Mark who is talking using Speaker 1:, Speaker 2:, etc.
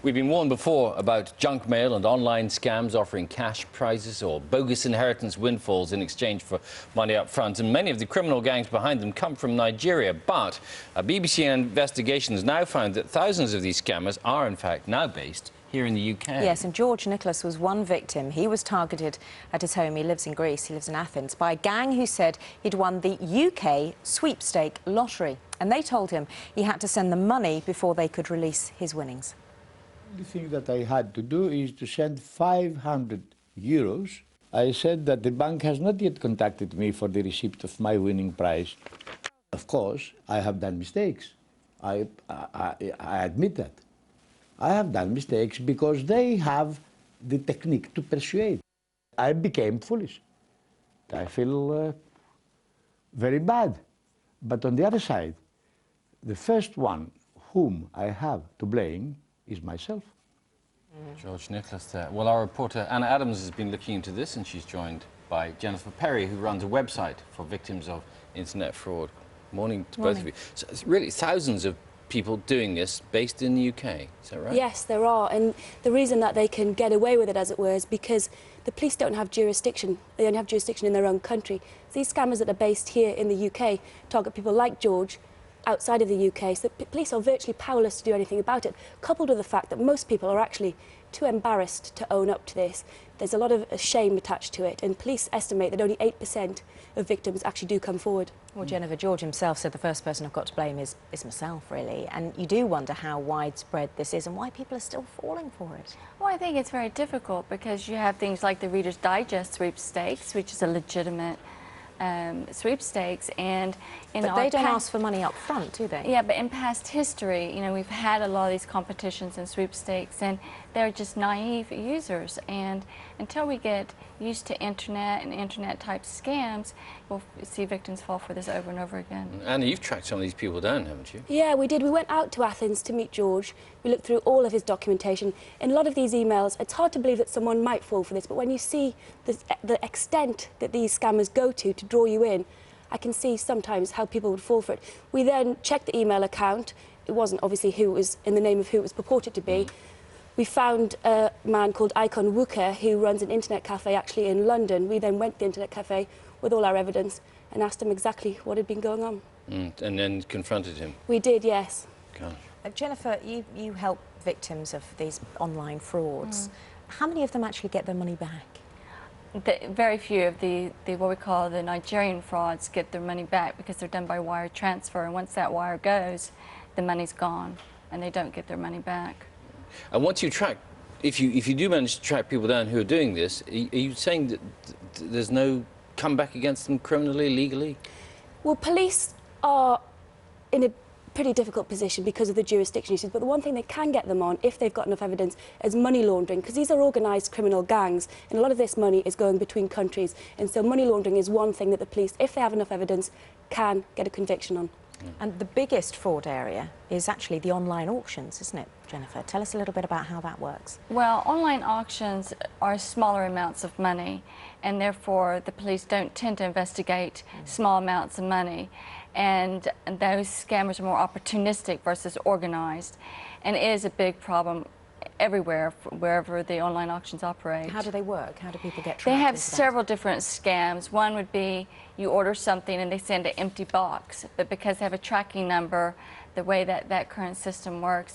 Speaker 1: We've been warned before about junk mail and online scams offering cash prizes or bogus inheritance windfalls in exchange for money up front. And many of the criminal gangs behind them come from Nigeria. But a BBC investigation has now found that thousands of these scammers are, in fact, now based here in the UK.
Speaker 2: Yes, and George Nicholas was one victim. He was targeted at his home. He lives in Greece, he lives in Athens, by a gang who said he'd won the UK sweepstake lottery. And they told him he had to send them money before they could release his winnings.
Speaker 3: The thing that I had to do is to send 500 euros. I said that the bank has not yet contacted me for the receipt of my winning prize. Of course, I have done mistakes. I admit that. I have done mistakes because they have the technique to persuade. I became foolish. I feel very bad. But on the other side, the first one whom I have to blame is myself.
Speaker 1: George Nicholas there. Well, our reporter Anna Adams has been looking into this, and she's joined by Jennifer Perry, who runs a website for victims of internet fraud. Morning to both of you. So it's really thousands of people doing this based in the UK, is that right?
Speaker 4: Yes, there are, and the reason that they can get away with it, as it were, is because the police don't have jurisdiction. They don't have jurisdiction in their own country. These scammers that are based here in the UK target people like George outside of the UK, so the police are virtually powerless to do anything about it, coupled with the fact that most people are actually too embarrassed to own up to this. There's a lot of shame attached to it, and police estimate that only 8% of victims actually do come forward.
Speaker 2: Well, Jennifer, George himself said the first person I've got to blame is myself, really. And you do wonder how widespread this is and why people are still falling for it.
Speaker 5: Well, I think it's very difficult because you have things like the Reader's Digest sweepstakes, which is a legitimate sweepstakes, and
Speaker 2: but they don't ask for money up front, do they?
Speaker 5: Yeah, but in past history, you know, we've had a lot of these competitions and sweepstakes, and they're just naive users. And until we get used to internet and internet-type scams, we'll see victims fall for this over and over again.
Speaker 1: Anna, you've tracked some of these people down, haven't you?
Speaker 4: Yeah, we did. We went out to Athens to meet George. We looked through all of his documentation. In a lot of these emails, it's hard to believe that someone might fall for this, but when you see the extent that these scammers go to draw you in, I can see sometimes how people would fall for it. We then checked the email account. It wasn't obviously who it was in the name of who it was purported to be. We found a man called Icon Wuka, who runs an internet cafe actually in London. We then went to the internet cafe with all our evidence and asked him exactly what had been going on.
Speaker 1: And then confronted him?
Speaker 4: We did, yes.
Speaker 1: Gosh.
Speaker 2: Jennifer, you help victims of these online frauds. How many of them actually get their money back?
Speaker 5: Very few of the what we call the Nigerian frauds get their money back because they're done by wire transfer, and once that wire goes, the money's gone and they don't get their money back.
Speaker 1: And once you track, if you do manage to track people down who are doing this, are you saying that there's no comeback against them criminally, legally?
Speaker 4: Well, police are in a pretty difficult position because of the jurisdiction issues, but the one thing they can get them on, if they've got enough evidence, is money laundering, because these are organised criminal gangs, and a lot of this money is going between countries, and so money laundering is one thing that the police, if they have enough evidence, can get a conviction on.
Speaker 2: And the biggest fraud area is actually the online auctions, isn't it, Jennifer? Tell us a little bit about how that works.
Speaker 5: Well, online auctions are smaller amounts of money, and therefore the police don't tend to investigate small amounts of money. And those scammers are more opportunistic versus organized. And it is a big problem everywhere, wherever the online auctions operate.
Speaker 2: How do they work? How do people get tracked?
Speaker 5: They have several different scams. One would be you order something and they send an empty box, but because they have a tracking number, the way that current system works,